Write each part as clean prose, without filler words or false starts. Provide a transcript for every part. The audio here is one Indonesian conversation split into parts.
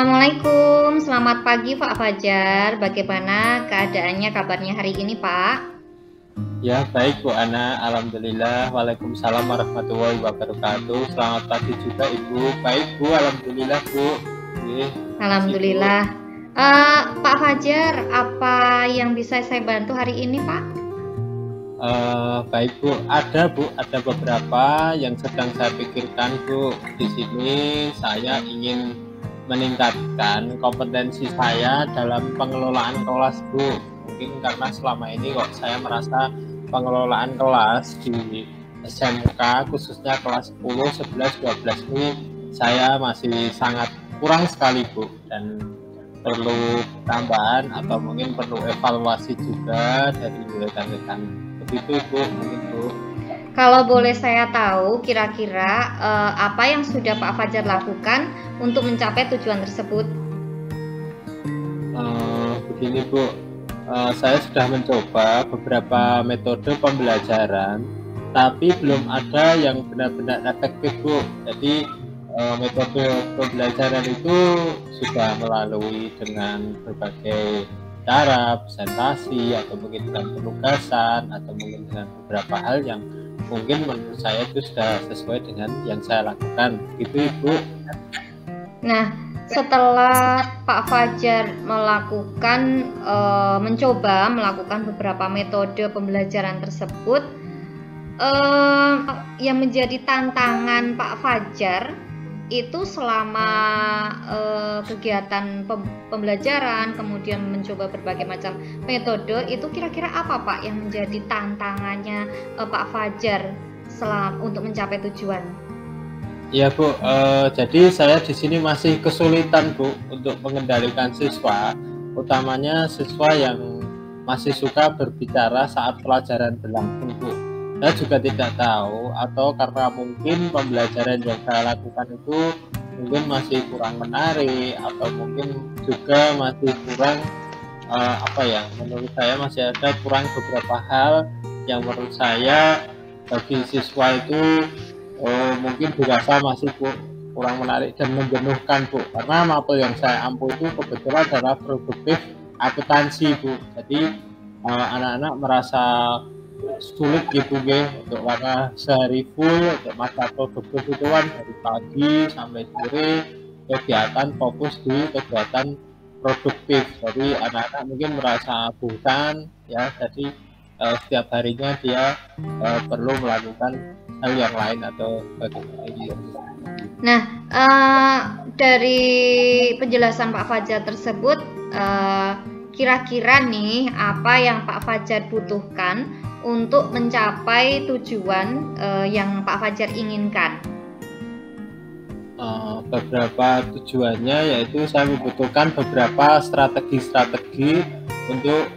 Assalamualaikum, selamat pagi Pak Fajar. Bagaimana keadaannya, kabarnya hari ini Pak? Ya, baik Bu Ana, Alhamdulillah. Waalaikumsalam warahmatullahi wabarakatuh. Selamat pagi juga Ibu. Baik Bu, Alhamdulillah Bu. Oke, makasih Bu. Alhamdulillah. Pak Fajar, apa yang bisa saya bantu hari ini Pak? Baik Bu, ada beberapa yang sedang saya pikirkan Bu. Di sini saya ingin meningkatkan kompetensi saya dalam pengelolaan kelas Bu. Mungkin karena selama ini kok saya merasa pengelolaan kelas di SMK khususnya kelas 10, 11, 12 ini saya masih sangat kurang sekali Bu, dan perlu tambahan atau mungkin perlu evaluasi juga dari rekan-rekan. Begitu Bu, mungkin Bu. Kalau boleh saya tahu, kira-kira apa yang sudah Pak Fajar lakukan untuk mencapai tujuan tersebut? Begini Bu, saya sudah mencoba beberapa metode pembelajaran, tapi belum ada yang benar-benar efektif Bu. Jadi metode pembelajaran itu sudah melalui dengan berbagai cara, presentasi, atau mungkin dengan penugasan, atau mungkin dengan beberapa hal yang mungkin menurut saya itu sudah sesuai dengan yang saya lakukan. Gitu Ibu. Nah, setelah Pak Fajar mencoba melakukan beberapa metode pembelajaran tersebut, yang menjadi tantangan Pak Fajar itu selama kegiatan pembelajaran, kemudian mencoba berbagai macam metode, itu kira-kira apa Pak yang menjadi tantangannya Pak Fajar untuk mencapai tujuan? Ya Bu, jadi saya di sini masih kesulitan Bu untuk mengendalikan siswa, utamanya siswa yang masih suka berbicara saat pelajaran berlangsung Bu. Saya juga tidak tahu, atau karena mungkin pembelajaran yang saya lakukan itu mungkin masih kurang menarik, atau mungkin juga masih kurang menurut saya masih ada kurang beberapa hal yang menurut saya bagi siswa itu mungkin dirasa masih kurang menarik dan menjenuhkan Bu, karena mapel yang saya ampu itu kebetulan adalah produktif akuntansi Bu. Jadi anak-anak merasa sulit gitu untuk karena sehari full untuk mata produktif itu kan dari pagi sampai sore kegiatan fokus di kegiatan produktif. Jadi anak-anak mungkin merasa bosan ya, jadi setiap harinya dia perlu melakukan hal yang lain atau bagaimana gitu. Nah, dari penjelasan Pak Fajar tersebut, kira-kira nih apa yang Pak Fajar butuhkan untuk mencapai tujuan yang Pak Fajar inginkan? Beberapa tujuannya yaitu saya membutuhkan beberapa strategi untuk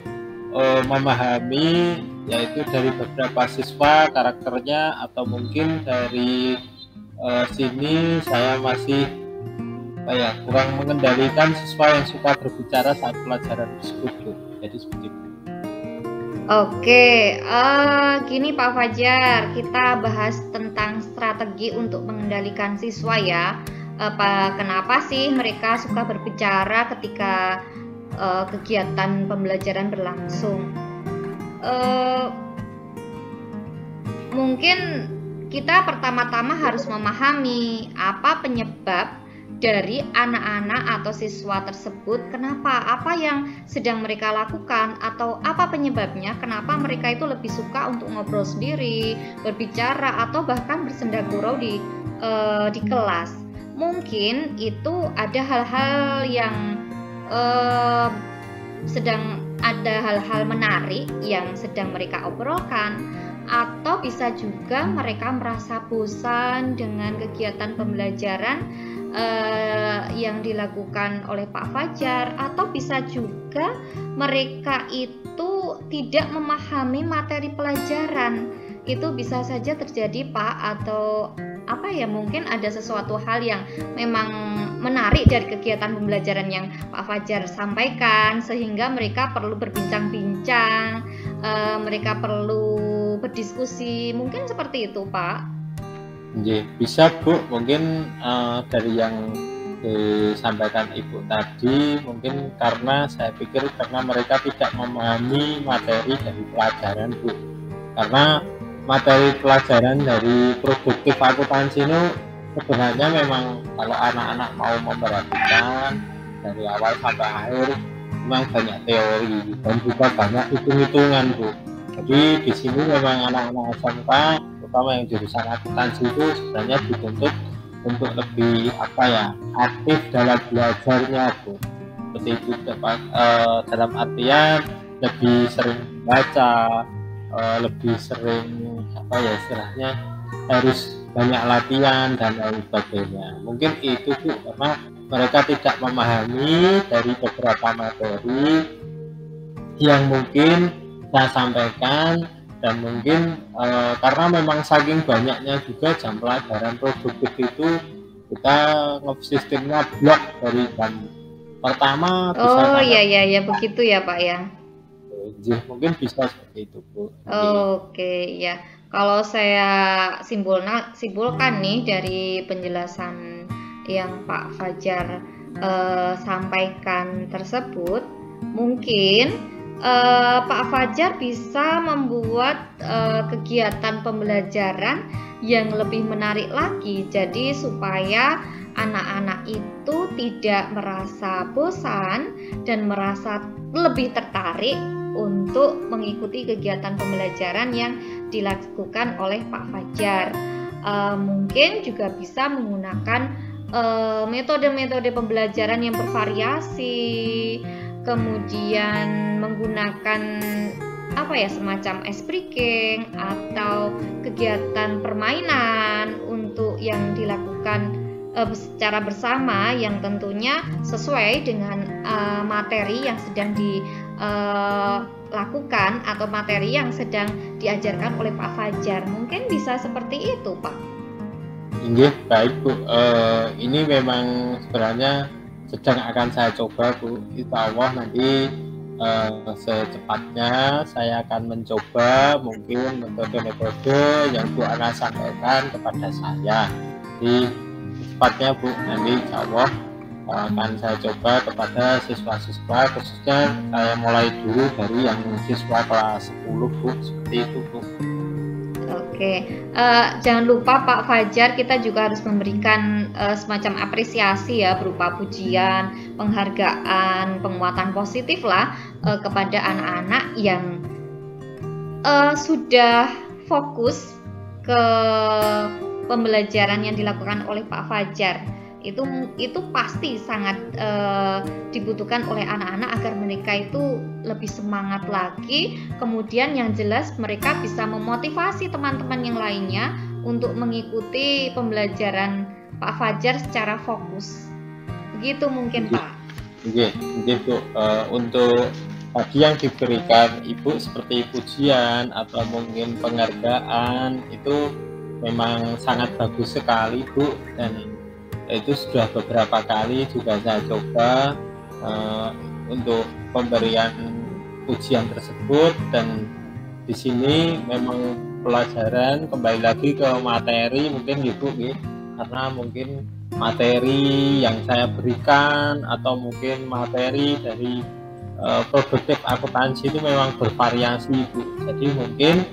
memahami, yaitu dari beberapa siswa karakternya, atau mungkin dari sini saya masih kurang mengendalikan siswa yang suka berbicara saat pelajaran tersebut. Jadi seperti itu. Oke, gini Pak Fajar, kita bahas tentang strategi untuk mengendalikan siswa ya. Kenapa sih mereka suka berbicara ketika kegiatan pembelajaran berlangsung? Mungkin kita pertama-tama harus memahami apa penyebab dari anak-anak atau siswa tersebut, apa yang sedang mereka lakukan, atau apa penyebabnya kenapa mereka itu lebih suka untuk ngobrol sendiri, berbicara, atau bahkan bersenda gurau di kelas. Mungkin itu ada hal-hal yang sedang ada hal-hal menarik yang sedang mereka obrolkan, atau bisa juga mereka merasa bosan dengan kegiatan pembelajaran yang dilakukan oleh Pak Fajar, atau bisa juga mereka itu tidak memahami materi pelajaran. Itu bisa saja terjadi Pak, atau mungkin ada sesuatu hal yang memang menarik dari kegiatan pembelajaran yang Pak Fajar sampaikan, sehingga mereka perlu berbincang-bincang, mereka perlu berdiskusi, mungkin seperti itu Pak. Bisa Bu, mungkin dari yang disampaikan Ibu tadi, mungkin karena saya pikir karena mereka tidak memahami materi dari pelajaran, Bu. Karena materi pelajaran dari produktif akuntansi itu sebenarnya memang kalau anak-anak mau memperhatikan dari awal sampai akhir memang banyak teori dan juga banyak hitung-hitungan, Bu. Jadi di sini memang anak-anak SMK terutama yang jurusan akuntansi itu sebenarnya dituntut untuk lebih aktif dalam belajarnya, Bu. Seperti itu dalam artian lebih sering baca, lebih sering istilahnya harus banyak latihan dan lain sebagainya. Mungkin itu, Bu, karena mereka tidak memahami dari beberapa materi yang mungkin saya sampaikan, dan mungkin karena memang saking banyaknya juga jam pelajaran produktif itu kita sistemnya blok dari jam pertama bisa iya begitu ya Pak ya. Mungkin bisa seperti itu, Bu. Oke, ya. Kalau saya simpulkan nih dari penjelasan yang Pak Fajar sampaikan tersebut, mungkin Pak Fajar bisa membuat kegiatan pembelajaran yang lebih menarik lagi, jadi supaya anak-anak itu tidak merasa bosan dan merasa lebih tertarik untuk mengikuti kegiatan pembelajaran yang dilakukan oleh Pak Fajar. Mungkin juga bisa menggunakan metode-metode pembelajaran yang bervariasi, kemudian menggunakan semacam ice breaking atau kegiatan permainan untuk yang dilakukan secara bersama yang tentunya sesuai dengan materi yang sedang dilakukan atau materi yang sedang diajarkan oleh Pak Fajar. Mungkin bisa seperti itu, Pak. Iya, baik, Bu. Ini memang sebenarnya sedang akan saya coba, Bu. Insya Allah nanti secepatnya saya akan mencoba mungkin metode-metode yang Bu Ana sampaikan kepada saya. Jadi secepatnya, Bu, nanti insya Allah akan saya coba kepada siswa-siswa, khususnya saya mulai dulu dari yang siswa kelas 10, Bu, seperti itu, Bu. Oke, jangan lupa Pak Fajar, kita juga harus memberikan semacam apresiasi ya, berupa pujian, penghargaan, penguatan positif lah kepada anak-anak yang sudah fokus ke pembelajaran yang dilakukan oleh Pak Fajar. Itu pasti sangat dibutuhkan oleh anak-anak agar mereka itu lebih semangat lagi. Kemudian yang jelas mereka bisa memotivasi teman-teman yang lainnya untuk mengikuti pembelajaran Pak Fajar secara fokus. Begitu mungkin, Pak. Iya, Bu. Untuk tadi yang diberikan Ibu seperti pujian atau mungkin penghargaan itu memang sangat bagus sekali, Bu, dan itu sudah beberapa kali juga saya coba untuk pemberian ujian tersebut, dan di sini memang pelajaran kembali lagi ke materi mungkin Ibu, karena mungkin materi yang saya berikan atau mungkin materi dari produktif akuntansi itu memang bervariasi, Bu. Jadi mungkin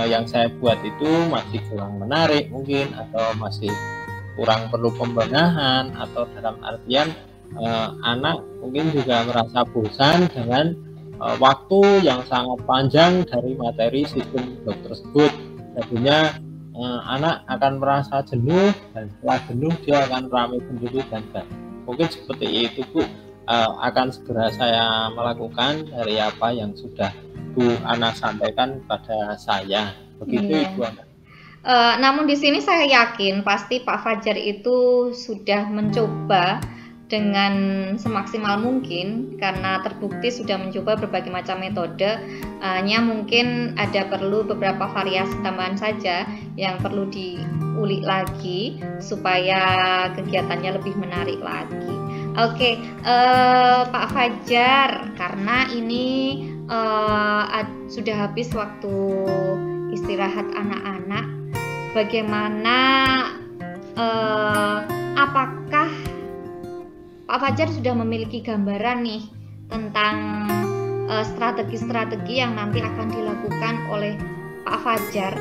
yang saya buat itu masih kurang menarik mungkin, atau masih kurang perlu pembenahan, atau dalam artian anak mungkin juga merasa bosan dengan waktu yang sangat panjang dari materi sistem blok tersebut. Jadinya anak akan merasa jenuh, dan setelah jenuh dia akan ramai sendiri dan mungkin seperti itu, Bu. Akan segera saya melakukan dari apa yang sudah Bu Ana sampaikan pada saya. Begitu, Ibu Ana. Namun di sini saya yakin pasti Pak Fajar itu sudah mencoba dengan semaksimal mungkin, karena terbukti sudah mencoba berbagai macam metode. Hanya mungkin ada perlu beberapa variasi tambahan saja yang perlu diulik lagi supaya kegiatannya lebih menarik lagi. Oke, Pak Fajar, karena ini sudah habis waktu istirahat anak-anak, bagaimana apakah Pak Fajar sudah memiliki gambaran nih tentang strategi-strategi yang nanti akan dilakukan oleh Pak Fajar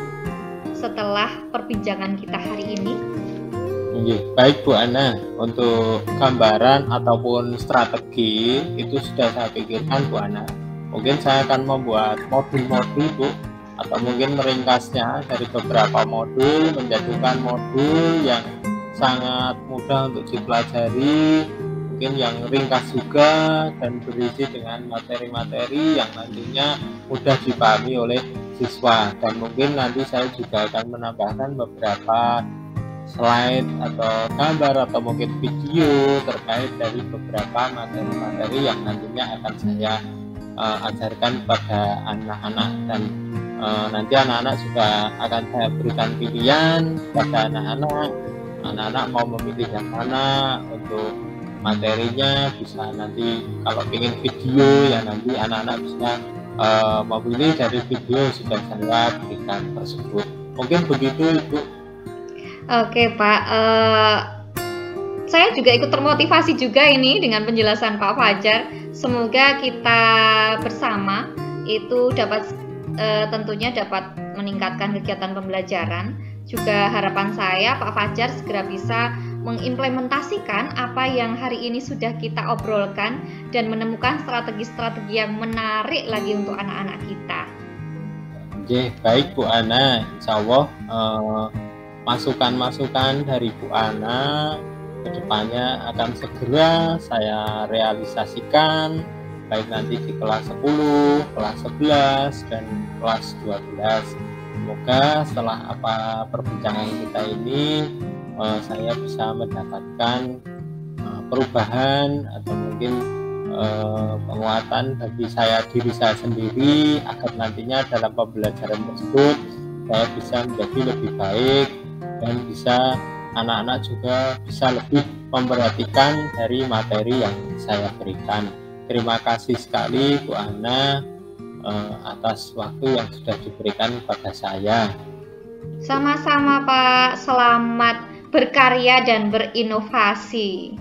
setelah perbincangan kita hari ini. Baik Bu Ana, untuk gambaran ataupun strategi itu sudah saya pikirkan Bu Ana. Mungkin saya akan membuat modul-modul Bu, atau mungkin meringkasnya dari beberapa modul menjadikan modul yang sangat mudah untuk dipelajari, mungkin yang ringkas juga dan berisi dengan materi-materi yang nantinya mudah dipahami oleh siswa. Dan mungkin nanti saya juga akan menambahkan beberapa slide atau gambar atau mungkin video terkait dari beberapa materi-materi yang nantinya akan saya ajarkan kepada anak-anak. Dan nanti anak-anak juga akan saya berikan pilihan kepada anak-anak mau memilih yang mana untuk materinya. Bisa nanti kalau ingin video ya nanti anak-anak bisa memilih dari video sudah saya berikan tersebut. Mungkin begitu Ibu. Oke Pak, saya juga ikut termotivasi juga ini dengan penjelasan Pak Fajar. Semoga kita bersama itu dapat tentunya dapat meningkatkan kegiatan pembelajaran. Juga harapan saya Pak Fajar segera bisa mengimplementasikan apa yang hari ini sudah kita obrolkan dan menemukan strategi-strategi yang menarik lagi untuk anak-anak kita. Oke, baik Bu Ana, insya Allah masukan-masukan dari Bu Ana kedepannya akan segera saya realisasikan, baik nanti di kelas 10, kelas 11, dan kelas 12. Semoga setelah perbincangan kita ini saya bisa mendapatkan perubahan atau mungkin penguatan bagi diri saya sendiri, agar nantinya dalam pembelajaran tersebut saya bisa menjadi lebih baik dan bisa anak-anak juga bisa lebih memperhatikan dari materi yang saya berikan. Terima kasih sekali Bu Ana atas waktu yang sudah diberikan kepada saya. Sama-sama Pak, selamat berkarya dan berinovasi.